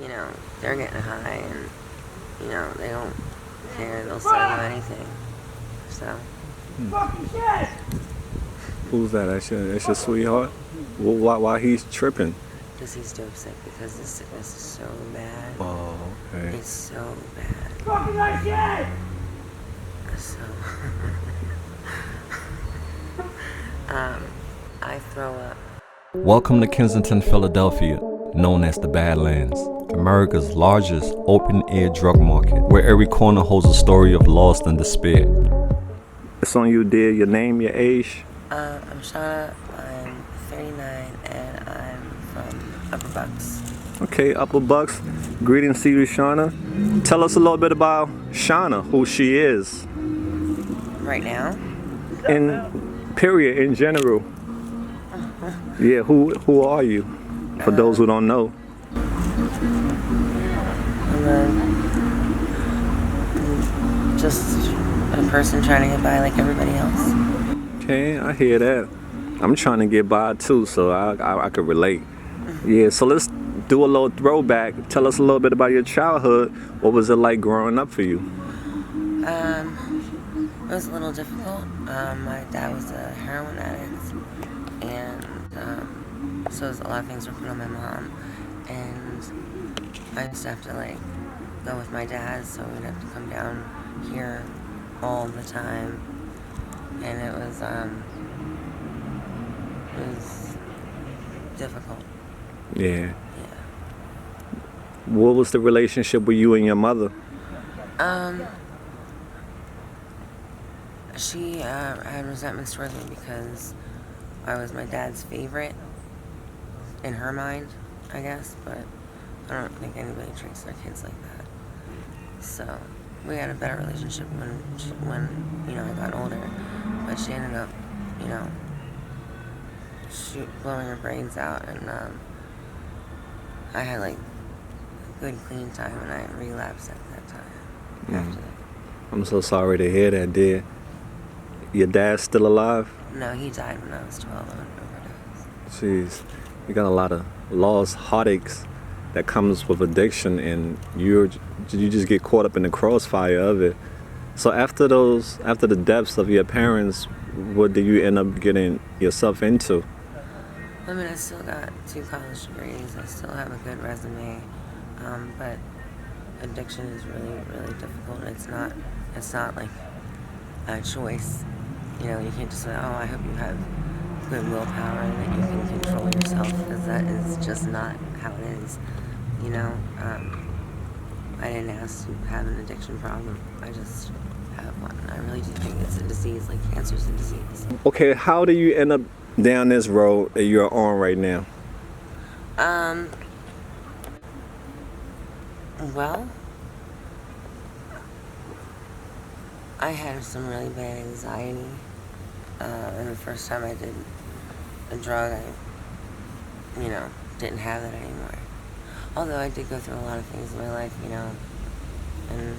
they're getting high and, they don't care. They'll sell you anything. So. Who's that? That's your sweetheart? Why he's tripping? Because he's dope sick, because the sickness is so bad. Oh, okay. It's so bad. So, I throw up. Welcome to Kensington, Philadelphia, known as the Badlands, America's largest open-air drug market, where every corner holds a story of loss and despair. It's on you, dear. Your name, your age? I'm Shaa. I'm 39, and I'm from Upper Bucks. Okay, Upper Bucks. Greetings to you, Shauna. Tell us a little bit about Shauna, who she is. Right now? In general. Yeah, who are you? For those who don't know. I'm just a person trying to get by like everybody else. Okay, I hear that. I'm trying to get by too, so I could relate. Yeah, so let's do a little throwback. Tell us a little bit about your childhood. What was it like growing up for you? It was a little difficult. My dad was a heroin addict, and so a lot of things were put on my mom, and I used to have to go with my dad, so we'd have to come down here all the time, and it was difficult. Yeah. What was the relationship with you and your mother? She had resentments towards me because I was my dad's favorite in her mind, I guess, but I don't think anybody treats their kids like that. So we had a better relationship when I got older, but she ended up, blowing her brains out, and I had a good clean time, and I relapsed at that time. After that. I'm so sorry to hear that, dear. Your dad's still alive? No, he died when I was 12 of an overdose. Jeez, you got a lot of lost heartaches that comes with addiction, and you just get caught up in the crossfire of it. So after the deaths of your parents, what did you end up getting yourself into? I mean, I still got 2 college degrees. I still have a good resume, but addiction is really, really difficult. It's not like a choice. You can't just say, "Oh, I hope you have good willpower and that you can control yourself," because that is just not how it is. I didn't ask to have an addiction problem. I just have one. I really do think it's a disease, like cancer's a disease. Okay, how do you end up down this road that you're on right now? Well, I had some really bad anxiety. And the first time I did a drug, I, didn't have that anymore. Although I did go through a lot of things in my life, and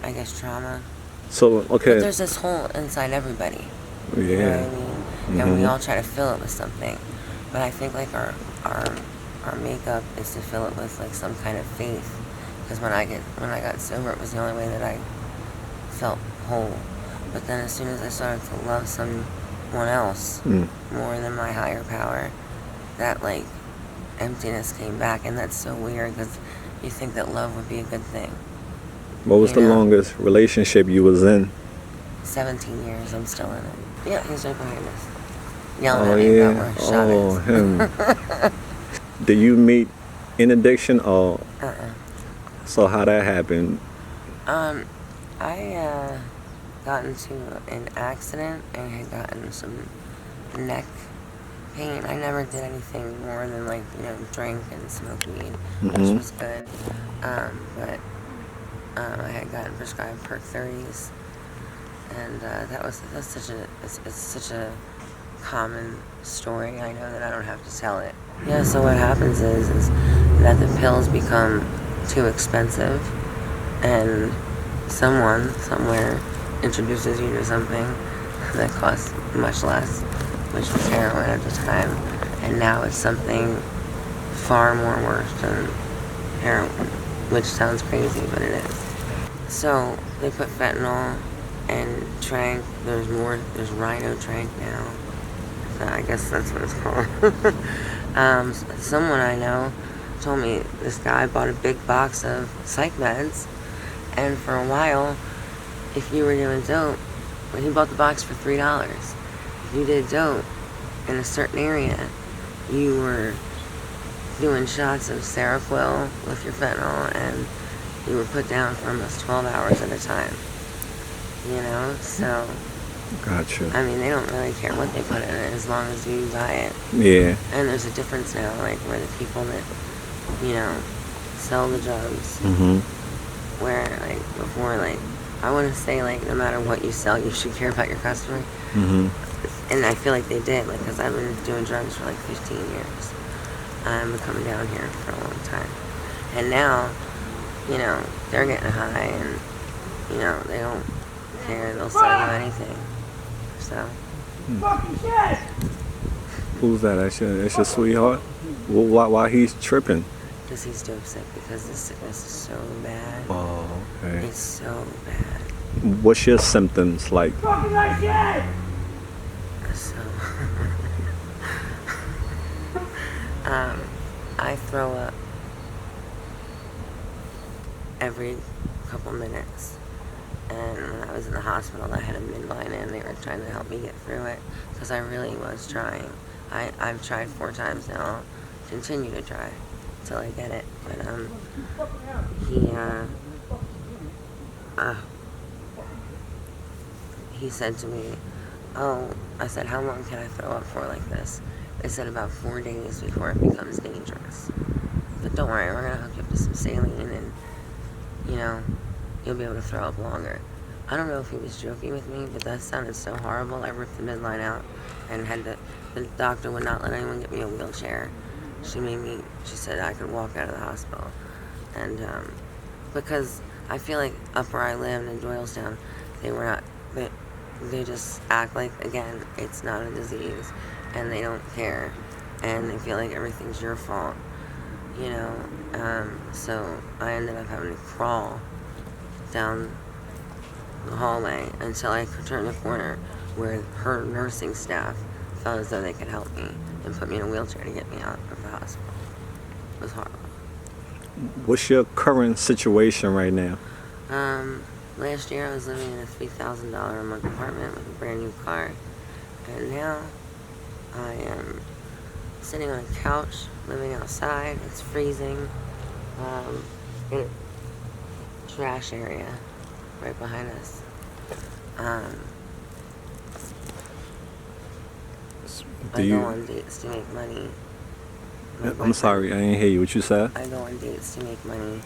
I guess trauma. So, okay. But there's this hole inside everybody. Yeah. You know what I mean? Mm-hmm. And we all try to fill it with something. But I think our makeup is to fill it with some kind of faith. Because when I got sober, it was the only way that I felt whole. But then as soon as I started to love someone else more than my higher power, that emptiness came back, and that's so weird because you think that love would be a good thing. What was the longest relationship you was in? 17 years. I'm still in it. Yeah, he's right behind us. Yelling at me about where Shaa is. Him. Did you meet in addiction or? So how that happened? I got into an accident and had gotten some neck pain. I never did anything more than drink and smoke weed, which was good. But I had gotten prescribed Perk 30s, and that's such a common story. I know that I don't have to tell it. Yeah. So what happens is that the pills become too expensive, and someone somewhere introduces you to something that costs much less, which was heroin at the time, and now it's something far more worse than heroin, which sounds crazy, but it is. So they put fentanyl and trank. There's more. There's rhino trank now. So I guess that's what it's called. Someone I know told me this guy bought a big box of psych meds, and for a while, if you were doing dope, when he bought the box for $3, if you did dope in a certain area, you were doing shots of Seroquel with your fentanyl, and you were put down for almost 12 hours at a time. You know, so. Gotcha. I mean, they don't really care what they put in it as long as you buy it. Yeah. And there's a difference now, like where the people that, you know, sell the drugs, where like before, like I want to say like no matter what you sell, you should care about your customer. And I feel like they did, like because I've been doing drugs for like 15 years. I've been coming down here for a long time, and now, you know, they're getting high, and you know they don't care. They'll sell you anything. So. Who's that? That's your sweetheart? Why he's tripping? Because he's dope sick, because the sickness is so bad. Oh, okay. It's so bad. What's your symptoms like? So, I throw up every couple minutes. And when I was in the hospital, I had a midline in. They were trying to help me get through it because I really was trying. I've tried 4 times now. I'll continue to try till I get it. But he said to me, "Oh," I said, "how long can I throw up for like this?" They said about 4 days before it becomes dangerous. But don't worry, we're gonna hook you up to some saline, and you know, you'll be able to throw up longer. I don't know if he was joking with me, but that sounded so horrible. I ripped the midline out and the doctor would not let anyone get me a wheelchair. She said I could walk out of the hospital. And because I feel like up where I lived in Doylestown, they just act like, again, it's not a disease and they don't care and they feel like everything's your fault, you know. So I ended up having to crawl down the hallway until I could turn the corner where her nursing staff felt as though they could help me and put me in a wheelchair to get me out of the hospital. It was horrible. What's your current situation right now? Last year I was living in a $3,000 a month apartment with a brand new car, and now I am sitting on a couch living outside. It's freezing in a trash area right behind us. I go on dates to make money. I'm sorry, I didn't hear you. What you said? I go on dates to make money.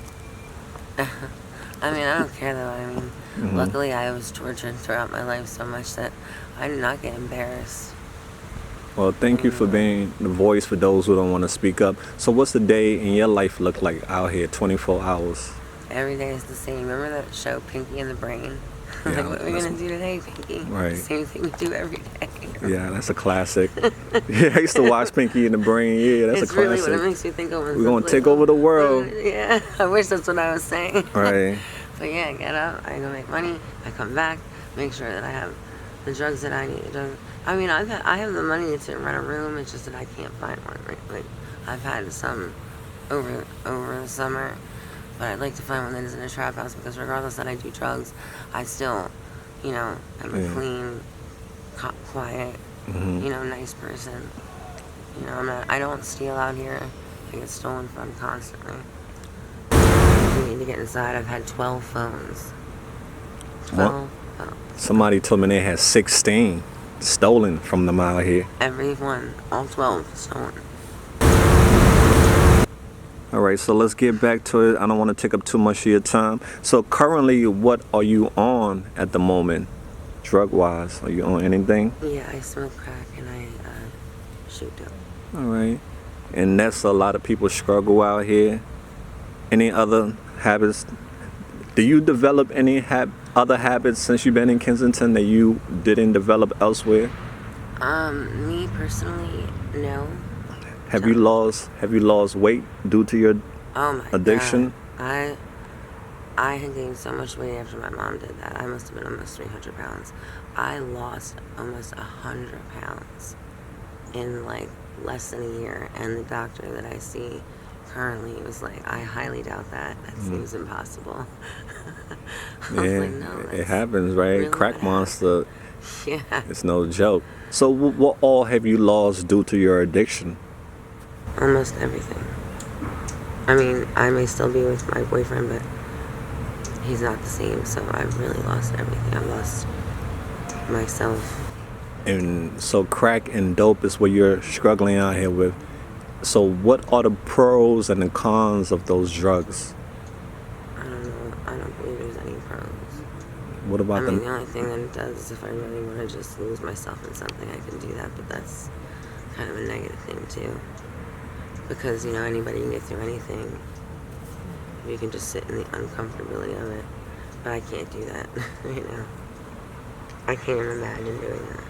I mean, I don't care though. I mean, luckily I was tortured throughout my life so much that I do not get embarrassed. Well, thank you for being the voice for those who don't want to speak up. So what's the day in your life look like out here, 24 hours? Every day is the same. Remember that show, Pinky and the Brain? Yeah, like, what are we going to do today, Pinky? Right. Same thing we do every day. Yeah, that's a classic. Yeah, I used to watch Pinky and the Brain. Yeah, that's it's a classic. It's really what it makes me think of. We're going to take over the world. Yeah, I wish that's what I was saying. Right. But yeah, I get up, I go make money, I come back, make sure that I have the drugs that I need. I mean, I have the money to rent a room. It's just that I can't find one. Right? Like I've had some over the summer, but I'd like to find one that isn't a trap house because regardless that I do drugs, I still, you know, am a clean, quiet, you know, nice person. You know, I don't steal out here. I get stolen from constantly. You need to get inside. I've had 12 phones. 12 phones. Somebody told me they had 16 stolen from them out here. Every one, all 12 stolen. All right, so let's get back to it. I don't want to take up too much of your time. So currently, what are you on at the moment, drug-wise? Are you on anything? Yeah, I smoke crack and I shoot dope. All right. And that's a lot of people struggle out here. Any other habits? Do you develop any other habits since you've been in Kensington that you didn't develop elsewhere? Me personally, no. Have you lost weight due to your Oh my addiction? God. I had gained so much weight after my mom did that. I must have been almost 300 pounds. I lost almost 100 pounds in like less than a year. And the doctor that I see currently was like, I highly doubt that. That seems impossible. I was like, no, it happens, right? really Crack monster, yeah. it's no joke. So what all have you lost due to your addiction? Almost everything. I mean, I may still be with my boyfriend, but he's not the same, so I've really lost everything. I've lost myself. And so crack and dope is what you're struggling out here with. So what are the pros and the cons of those drugs? I don't know. I don't believe there's any pros. What about the them? only thing that it does is if I really want to just lose myself in something, I can do that, but that's kind of a negative thing too. Because, you know, anybody can get through anything. You can just sit in the uncomfortability of it. But I can't do that, you know. I can't even imagine doing that.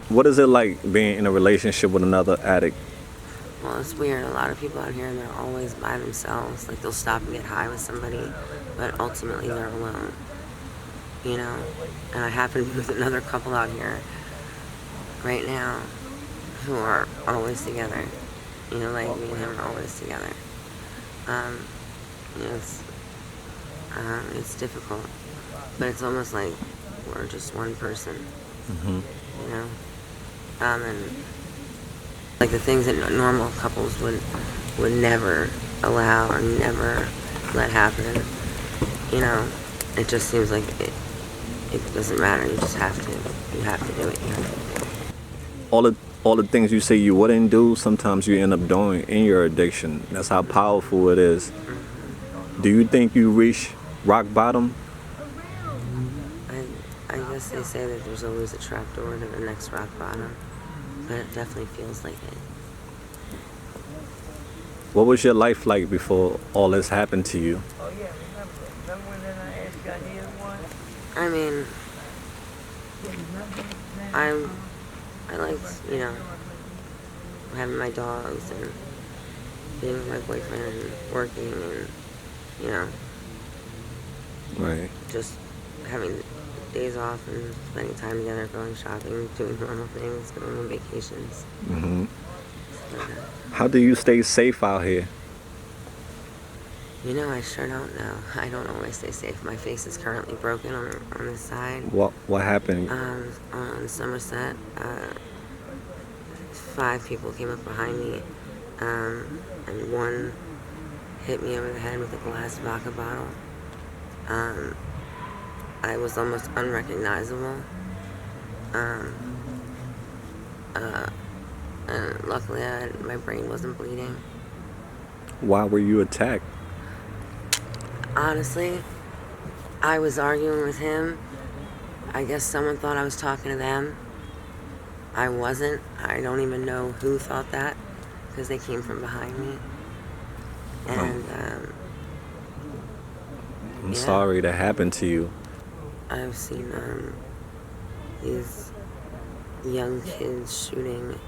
What is it like being in a relationship with another addict? Well, it's weird. A lot of people out here, they're always by themselves. Like, they'll stop and get high with somebody, but ultimately they're alone. You know? And I happen to be with another couple out here right now who are always together. You know, like me and him are always together. You know, it's difficult, but it's almost like we're just one person. You know, and like the things that normal couples would never allow or never let happen. You know, it just seems like it doesn't matter. You just have to. You have to do it. You have to do it. All the things you say you wouldn't do, sometimes you end up doing in your addiction. That's how powerful it is. Do you think you reach rock bottom? I guess they say that there's always a trap door to the next rock bottom, but it definitely feels like it. What was your life like before all this happened to you? Oh yeah, remember when I asked you I needed one? I mean, I liked, you know, having my dogs and being with my boyfriend and working and, you know, Right. just having days off and spending time together, going shopping, doing normal things, going on vacations. hmm Stuff like that. How do you stay safe out here? You know, I sure don't know. I don't always stay safe. My face is currently broken on this side. What happened? On Somerset, 5 people came up behind me, and one hit me over the head with a glass vodka bottle. I was almost unrecognizable. And luckily, my brain wasn't bleeding. Why were you attacked? Honestly, I was arguing with him. I guess someone thought I was talking to them. I wasn't. I don't even know who thought that because they came from behind me. And I'm sorry that happened to you. I've seen these young kids shooting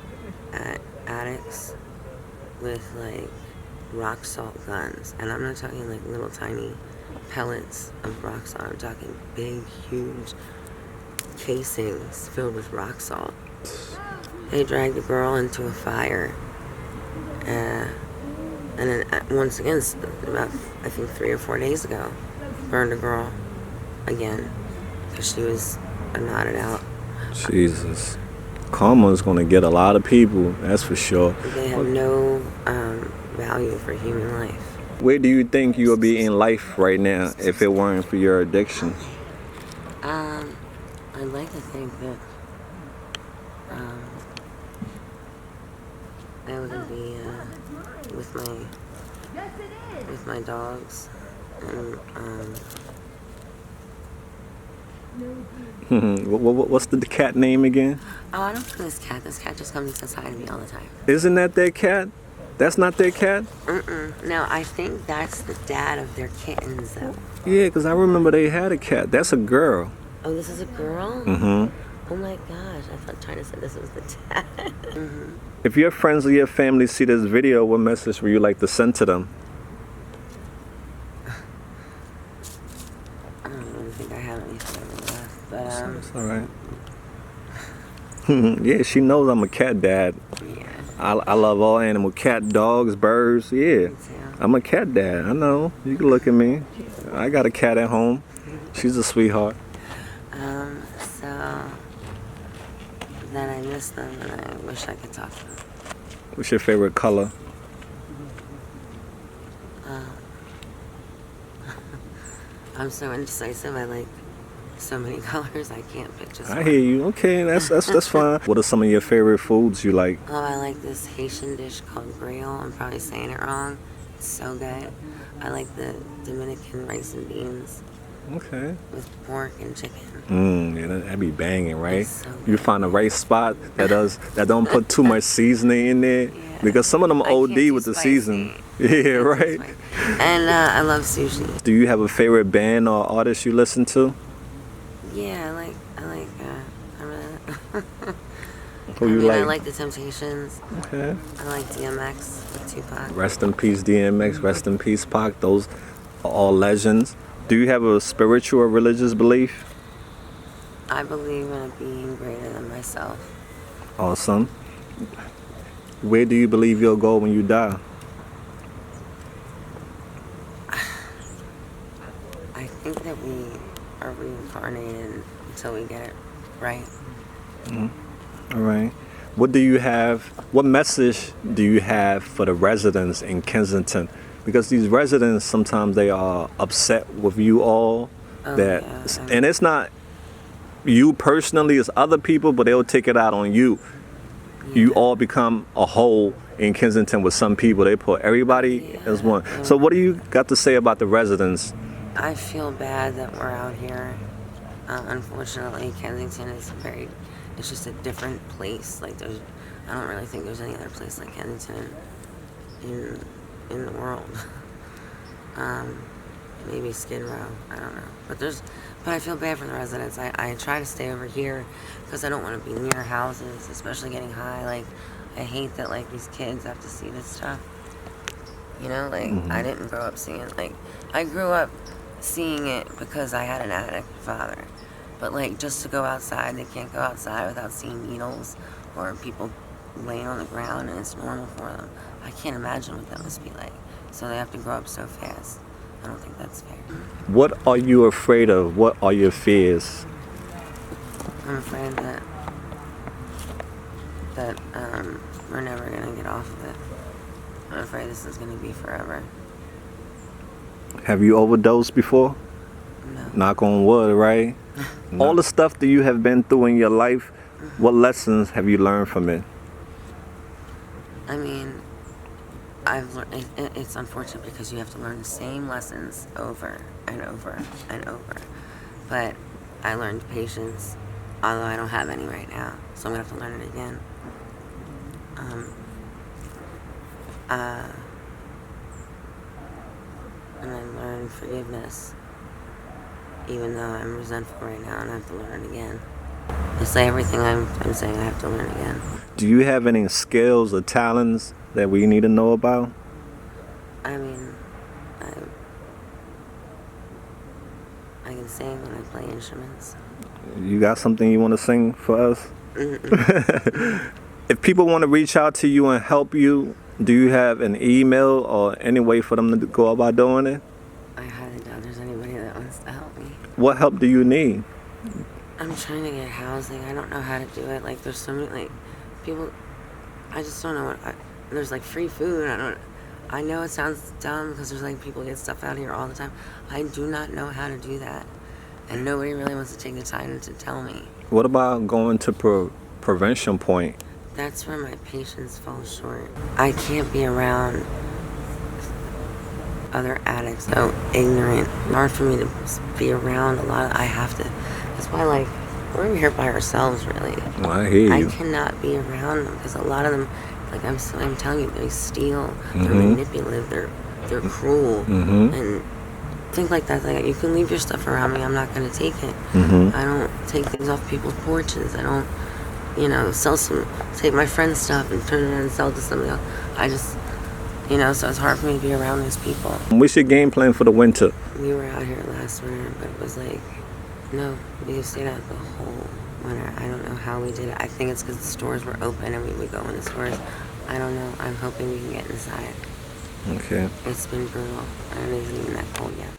at addicts with like rock salt guns, and I'm not talking like little tiny pellets of rock salt. I'm talking big, huge casings filled with rock salt. They dragged a girl into a fire, and then once again, about I think 3 or 4 days ago, burned a girl again because she was knotted out. Jesus. Karma is going to get a lot of people, that's for sure. They have no value for human life. Where do you think you would be in life right now if it weren't for your addiction? I'd like to think that I would be with my dogs and What's the cat name again? oh, I don't know this cat. This cat just comes and says hi to me all the time. Isn't that their cat? That's not their cat? No, I think that's the dad of their kittens, though. Yeah, because I remember they had a cat. That's a girl. Oh, this is a girl? Mm-hmm. Oh my gosh, I thought China said this was the dad. If your friends or your family see this video, what message would you like to send to them? even think I have any family left, but That's all right. Yeah, she knows I'm a cat dad. yeah. I love all animal, cat, dogs, birds. Yeah, Me too. I'm a cat dad. I know. You can look at me. I got a cat at home. She's a sweetheart. So then I miss them and I wish I could talk to them. What's your favorite color? I'm so indecisive. I like so many colors. I can't pick just I one. hear you. Okay, that's fine. What are some of your favorite foods you like? Oh, I like this Haitian dish called griot. I'm probably saying it wrong. It's so good. I like the Dominican rice and beans Okay. with pork and chicken. Yeah, that'd be banging, right? It's so You find a right spot that don't put too much seasoning in there, Yeah. because some of them I can't OD do with the spicy. season. Yeah, right. And I love sushi. Do you have a favorite band or artist you listen to? Yeah, I really. Who you I like? like the Temptations. Okay. I like DMX with Tupac. Rest in peace, DMX. Rest in peace, Pac. Those are all legends. Do you have a spiritual or religious belief? I believe in a being greater than myself. Awesome. Where do you believe you'll go when you die? I think that we are reincarnated until we get it right. All right. What message do you have for the residents in Kensington? Because these residents, sometimes they are upset with you all. Yeah. And it's not you personally, it's other people, but they'll take it out on you. You all become a whole in Kensington with some people. They put everybody as one. So what do you got to say about the residents? I feel bad that we're out here. Unfortunately, Kensington is it's just a different place. Like I don't really think there's any other place like Kensington in the world. Maybe Skid Row, I don't know. But I feel bad for the residents. I try to stay over here because I don't want to be near houses, especially getting high. Like, I hate that, like, these kids have to see this stuff. You know, like, I didn't grow up seeing it. Like, I grew up seeing it because I had an addict father. But, like, just to go outside, they can't go outside without seeing needles or people laying on the ground and it's normal for them. I can't imagine what that must be like. So they have to grow up so fast. I don't think that's fair. What are you afraid of? What are your fears? I'm afraid that we're never gonna get off of it. I'm afraid this is gonna be forever. Have you overdosed before? No. Knock on wood, right? All the stuff that you have been through in your life, what lessons have you learned from it? I mean, I've learned. It's unfortunate because you have to learn the same lessons over and over and over. But I learned patience, although I don't have any right now, so I'm gonna have to learn it again. And I learned forgiveness, even though I'm resentful right now, and I have to learn it again. It's like everything I'm saying I have to learn again. Do you have any skills or talents that we need to know about? I mean, I can sing and I play instruments. You got something you want to sing for us? If people want to reach out to you and help you, do you have an email or any way for them to go about doing it? I highly doubt there's anybody that wants to help me. What help do you need? I'm trying to get housing. I don't know how to do it. Like, there's so many, like, people, I just don't know there's, like, free food. I know it sounds dumb because there's, like, people get stuff out here all the time. I do not know how to do that. And nobody really wants to take the time to tell me. What about going to prevention point? That's where my patience falls short. I can't be around other addicts, so ignorant. It's hard for me to be around a lot. I have to. That's why, like, we're here by ourselves, really. Well, I hear you. I cannot be around them because a lot of them, like I'm telling you, they steal. They're manipulative. They're cruel. And think like that. Like, you can leave your stuff around me. I'm not going to take it. I don't take things off people's porches. I don't, take my friend's stuff and turn it around and sell it to somebody else. You know, so it's hard for me to be around those people. What's your game plan for the winter? We were out here last winter, but it was like, no, we just stayed out the whole winter. I don't know how we did it. I think it's because the stores were open and we would go in the stores. I don't know. I'm hoping we can get inside. Okay. It's been brutal, and it isn't even that cold yet.